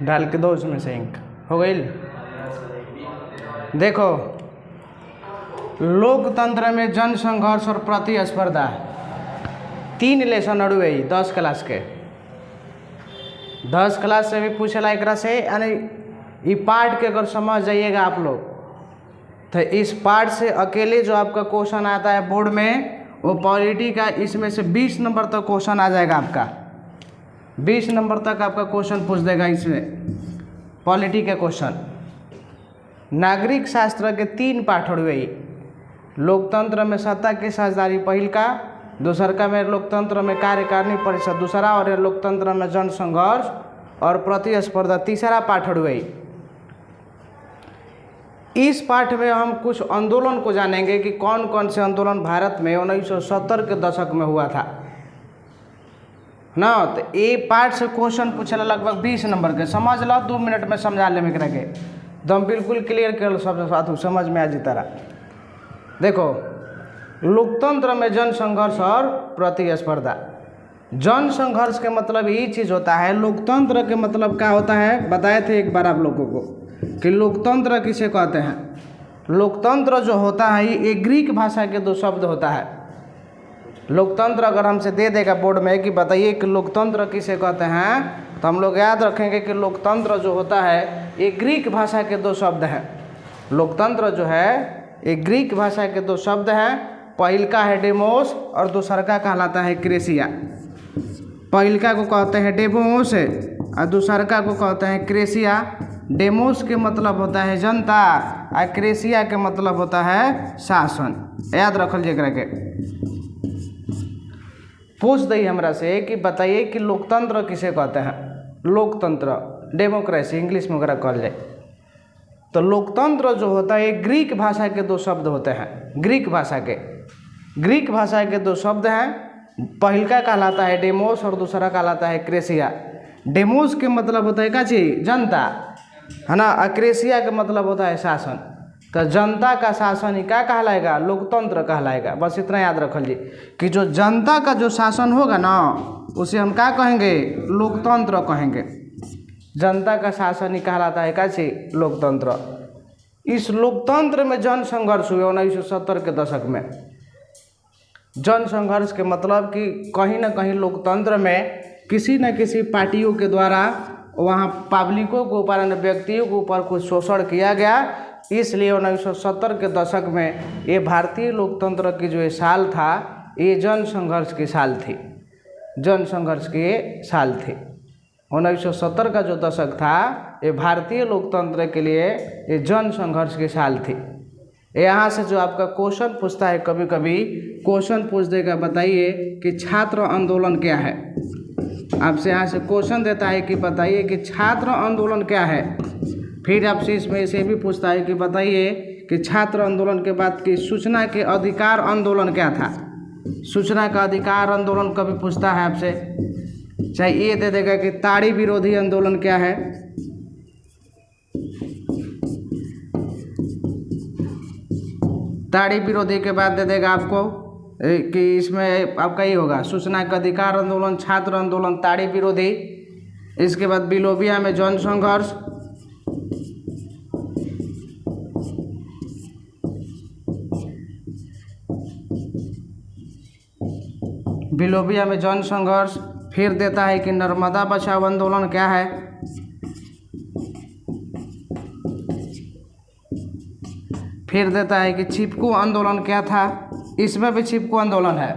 डाल के दो उसमें से इंक हो गई। देखो, लोकतंत्र में जन संघर्ष और प्रतिस्पर्धा 3 लेसन अड़ुए 10 क्लास के 10 क्लास से भी पूछेला एक से। यानी ये पार्ट के अगर समझ जाइएगा आप लोग तो इस पार्ट से अकेले जो आपका क्वेश्चन आता है बोर्ड में वो पॉलिटी का, इसमें से 20 नंबर तक क्वेश्चन आ जाएगा आपका। 20 नंबर तक आपका क्वेश्चन पूछ देगा इसमें पॉलिटी के क्वेश्चन। नागरिक शास्त्र के 3 पाठ हुए। लोकतंत्र में सत्ता की साझेदारी पहिल का, दूसर का में लोकतंत्र में कार्यकारिणी परिषद दूसरा, और लोकतंत्र में जन संघर्ष और प्रतिस्पर्धा तीसरा पाठ हुए। इस पाठ में हम कुछ आंदोलन को जानेंगे कि कौन कौन से आंदोलन भारत में 1970 के दशक में हुआ था ना। तो ये पार्ट से क्वेश्चन पूछेला लगभग 20 नंबर के। समझ लो, 2 मिनट में समझा ले में के एकदम बिल्कुल क्लियर कर सब साथ समझ में आ जीता। देखो, लोकतंत्र में जन संघर्ष और प्रतिस्पर्धा। जन संघर्ष के मतलब ये चीज़ होता है। लोकतंत्र के मतलब क्या होता है बताए थे एक बार आप लोगों को कि लोकतंत्र किसे कहते हैं। लोकतंत्र जो होता है ये ग्रीक भाषा के 2 शब्द होता है। लोकतंत्र अगर हमसे दे देगा बोर्ड में कि बताइए कि लोकतंत्र किसे कहते हैं, तो हम लोग याद रखेंगे कि लोकतंत्र जो होता है ये ग्रीक भाषा के 2 शब्द हैं। लोकतंत्र जो है ये ग्रीक भाषा के 2 शब्द हैं। पहिल का है डेमोस और दूसरा का कहलाता है क्रेसिया। पहिल का को कहते हैं डेमोस और दूसरा का को कहते हैं क्रेसिया। डेमोस के मतलब होता है जनता और क्रेसिया के मतलब होता है शासन। याद रखल जरा के। पूछ दी हमरा से कि बताइए कि लोकतंत्र किसे कहते हैं। लोकतंत्र, डेमोक्रेसी इंग्लिश में अगर कहा जाए तो लोकतंत्र जो होता है ग्रीक भाषा के 2 शब्द होते हैं। ग्रीक भाषा के 2 शब्द हैं। पहिल का कहलाता है डेमोस और दूसरा कहलाता है क्रेसिया। डेमोस के मतलब होता है क्या चीज, जनता है ना। क्रेसिया का मतलब होता है शासन। तो जनता का शासन ही क्या कहलाएगा, लोकतंत्र कहलाएगा। बस इतना याद रख लीजिए कि जो जनता का जो शासन होगा ना उसे हम क्या कहेंगे, लोकतंत्र कहेंगे। जनता का शासन ही कहलाता है क्या चीज, लोकतंत्र। इस लोकतंत्र में जन संघर्ष हुए 1970 के दशक में। जन संघर्ष के मतलब कि कहीं ना कहीं लोकतंत्र में किसी न किसी पार्टियों के द्वारा वहाँ पब्लिकों के ऊपर, व्यक्तियों के ऊपर कुछ शोषण किया गया। इसलिए 1970 के दशक में ये भारतीय लोकतंत्र की जो ये साल था ये जन संघर्ष की साल थी। जन संघर्ष की ये साल थी। 1970 का जो दशक था ये भारतीय लोकतंत्र के लिए ये जन संघर्ष की साल थी। यहाँ से जो आपका क्वेश्चन पूछता है, कभी कभी क्वेश्चन पूछ देगा बताइए कि छात्र आंदोलन क्या है। आपसे यहाँ से क्वेश्चन देता है कि बताइए कि छात्र आंदोलन क्या है। फिर आपसे इसमें से भी पूछता है कि बताइए कि छात्र आंदोलन के बाद की सूचना के अधिकार आंदोलन क्या था। सूचना का अधिकार आंदोलन कभी पूछता है आपसे। चाहे ये दे देगा कि ताड़ी विरोधी आंदोलन क्या है। ताड़ी विरोधी के बाद दे देगा आपको कि इसमें आपका ये होगा सूचना का अधिकार आंदोलन, छात्र आंदोलन, ताड़ी विरोधी। इसके बाद बिलोबिया में जन संघर्ष, बिलोबिया में जन संघर्ष। फिर देता है कि नर्मदा बचाओ आंदोलन क्या है। फिर देता है कि चिपको आंदोलन क्या था। इसमें भी चिपको आंदोलन है।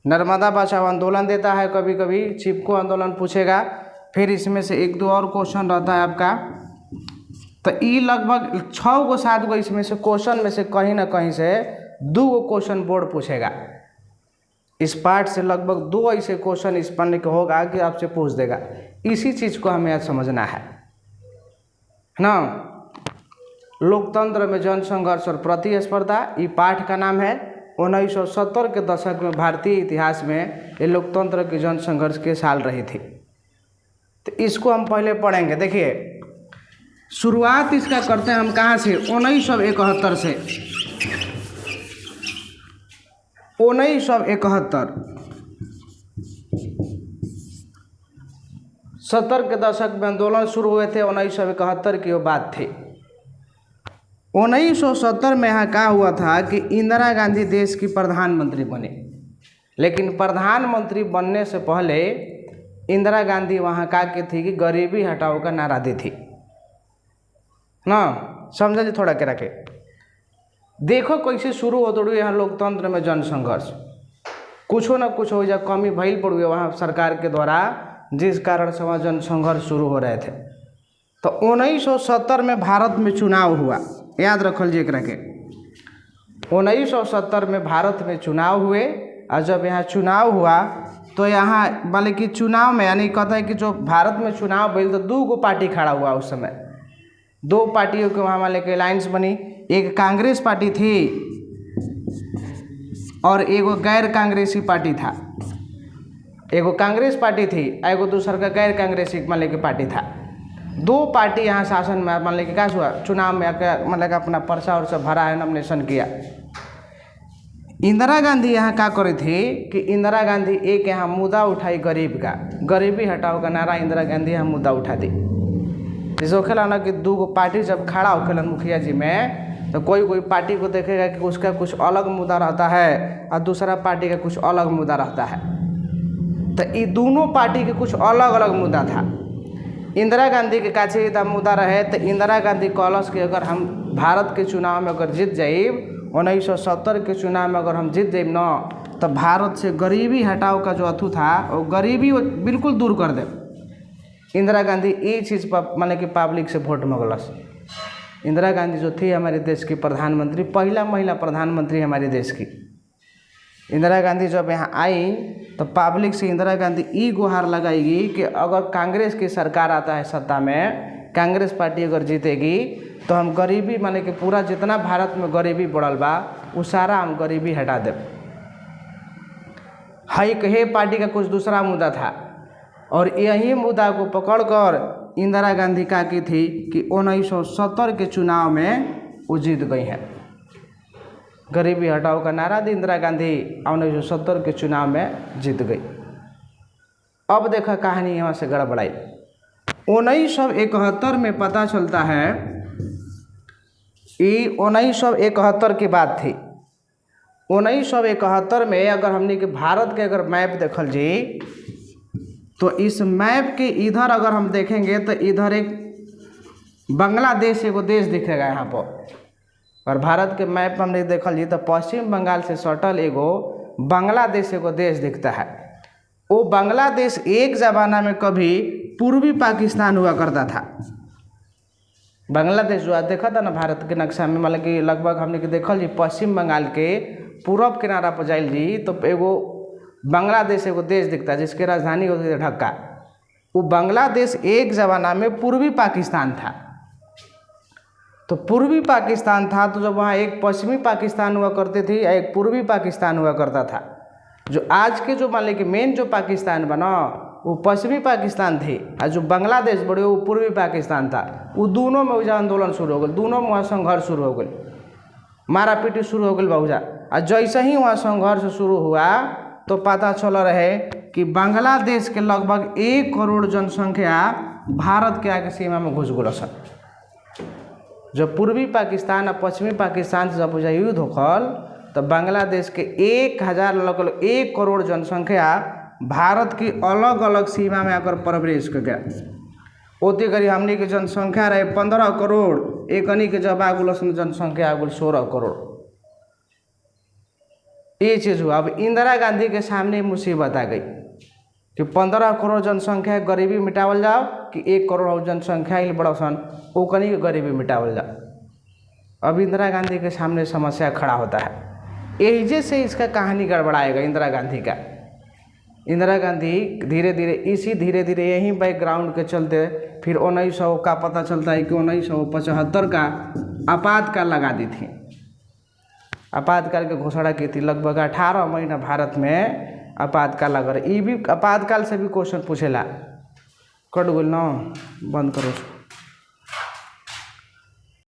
नर्मदा बचाओ आंदोलन देता है, कभी कभी चिपको आंदोलन पूछेगा। फिर इसमें से 1-2 और क्वेश्चन रहता है आपका। तो ये लगभग 6 गो 7 गो इसमें से क्वेश्चन में से कहीं ना कहीं से 2 गो क्वेश्चन बोर्ड पूछेगा। इस पार्ट से लगभग 2 ऐसे क्वेश्चन इस पन्ने के होगा कि आपसे पूछ देगा। इसी चीज़ को हमें आज समझना है ना। लोकतंत्र में जन संघर्ष और प्रतिस्पर्धा ये पाठ का नाम है। 1970 के दशक में भारतीय इतिहास में ये लोकतंत्र की जन संघर्ष की साल रही थी। तो इसको हम पहले पढ़ेंगे। देखिए, शुरुआत इसका करते हैं हम कहाँ से, 1971 से। 1971 70 के दशक में आंदोलन शुरू हुए थे। 1971 की वो बात थी। 1970 में यहाँ क्या हुआ था कि इंदिरा गांधी देश की प्रधानमंत्री बनी, लेकिन प्रधानमंत्री बनने से पहले इंदिरा गांधी वहाँ क्या की थी कि गरीबी हटाओ का नारा दी थी ना। समझा जी थोड़ा के रखे। देखो कैसे शुरू हो तो यहाँ लोकतंत्र में जन संघर्ष कुछ ना कुछ हो जा कमी भइल पड़ वहाँ सरकार के द्वारा, जिस कारण से वहाँ जन संघर्ष शुरू हो रहे थे। तो 1970 में भारत में चुनाव हुआ, याद रखल जी एक रखे। 1970 में भारत में चुनाव हुए, और जब यहाँ चुनाव हुआ तो यहाँ मतलब कि चुनाव में यानी कहता है कि जो भारत में चुनाव भइल तो 2 गो पार्टी खड़ा हुआ उस समय। 2 पार्टियों के वहाँ मान के अलायंस बनी। एक कांग्रेस पार्टी थी और एगो गैर कांग्रेसी पार्टी था। एगो कांग्रेस पार्टी थी, एगो दूसर का गैर कांग्रेसी मान के पार्टी था। 2 पार्टी यहाँ शासन में मान के क्या हुआ, चुनाव में मतलब अपना पर्चा और सब भरा है, नॉमिनेशन किया। इंदिरा गांधी यहाँ क्या करी थी कि इंदिरा गांधी एक यहाँ मुद्दा उठाई गरीब का, गरीबी हटाओ का नारा इंदिरा गांधी यहाँ मुद्दा उठा दी। जैसे होखेला ना कि 2 गो पार्टी जब खड़ा होखेला मुखिया जी में, तो कोई पार्टी को देखेगा कि उसका कुछ अलग मुद्दा रहता है और दूसरा पार्टी का कुछ अलग मुद्दा रहता है। तो ये दोनों पार्टी के कुछ अलग अलग मुद्दा था। इंदिरा गांधी के काछे इतना मुद्दा रहे तो इंदिरा गांधी कहलस कि अगर हम भारत के चुनाव में अगर जीत जाइब, 1970 के चुनाव में अगर हम जीत जाइब न, तो भारत से गरीबी हटाओ का जो अथू था वो गरीबी बिल्कुल दूर कर दे। इंदिरा गांधी ये चीज़ पर माने कि पब्लिक से वोट मांगलस। इंदिरा गांधी जो थी हमारे देश की प्रधानमंत्री, पहला महिला प्रधानमंत्री हमारे देश की। इंदिरा गांधी जब यहाँ आई तो पब्लिक से इंदिरा गांधी ये गुहार लगाएगी कि अगर कांग्रेस की सरकार आता है सत्ता में, कांग्रेस पार्टी अगर जीतेगी तो हम गरीबी माने कि पूरा जितना भारत में गरीबी बढ़ल बा वो सारा हम गरीबी हटा दें। हे पार्टी का कुछ दूसरा मुद्दा था और यही मुद्दा को पकड़कर इंदिरा गांधी का की थी कि 1970 के चुनाव में वो जीत गई हैं। गरीबी हटाओ का नारा दी इंदिरा गांधी, 1970 के चुनाव में जीत गई। अब देखा कहानी यहाँ से गड़बड़ाई। 1971 में पता चलता है, ये 1971 की बात थी। 1971 में अगर हमने के भारत के अगर मैप देखल जी तो इस मैप के इधर अगर हम देखेंगे तो इधर एक बांग्लादेश एगो देश दिखेगा यहाँ पर। और भारत के मैप हमने देखल जी तो पश्चिम बंगाल से सटल एगो बांग्लादेश एगो देश दिखता है। वो बांग्लादेश एक ज़माना में कभी पूर्वी पाकिस्तान हुआ करता था। बांग्लादेश जो देखा था ना भारत के नक्शा में, मतलब कि लगभग हमने के देखल जी पश्चिम बंगाल के पूरब किनारा पर जाइल जी तो एगो बांग्लादेश एगो देश दिखता है जिसकी राजधानी होती है ढाका। वो बांग्लादेश एक ज़माना में पूर्वी पाकिस्तान था। तो पूर्वी पाकिस्तान था तो जब वहाँ एक पश्चिमी पाकिस्तान हुआ करती थी, एक पूर्वी पाकिस्तान हुआ करता था। जो आज के जो मान ली कि मेन जो पाकिस्तान बना वो पश्चिमी पाकिस्तान थी और जो बांग्लादेश बड़े वो पूर्वी पाकिस्तान था। वो दोनों में वजह आंदोलन शुरू हो गए, दोनों में वहाँ संघर्ष शुरू हो गई, मारा पीटी शुरू हो गई बहुजा। और जैसे ही वहाँ संघर्ष शुरू हुआ तो पता चल रहे कि बांग्लादेश के लगभग 1 करोड़ जनसंख्या भारत के आगे सीमा में घुस गल। जब पूर्वी पाकिस्तान और पश्चिमी पाकिस्तान से जब युद्ध होखल तो बांग्लादेश के 1 करोड़ जनसंख्या भारत की अलग अलग सीमा में आकर प्रवेश कर गया। ओते करी हमनी के जनसंख्या रहे 15 करोड़, एकनी के जब आगुल जनसंख्या आगुल 16 करोड़। ये चीज़ हुआ। अब इंदिरा गांधी के सामने मुसीबत आ गई कि 15 करोड़ जनसंख्या गरीबी मिटावल जाओ कि 1 करोड़ जनसंख्या ही बड़ा सन ओकनी के गरीबी मिटावल जाओ। अब इंदिरा गांधी के सामने समस्या खड़ा होता है। यही से इसका कहानी गड़बड़ाएगा इंदिरा गांधी का। इंदिरा गांधी धीरे धीरे यही बैकग्राउंड के चलते फिर 1900 का पता चलता है कि 1975 का आपातकाल लगा दी थी। आपातकाल की घोषणा की थी। लगभग 18 महीना भारत में आपातकाल लगा रहा। ये भी आपातकाल से भी क्वेश्चन पूछेला। कट गल ना, बंद करो।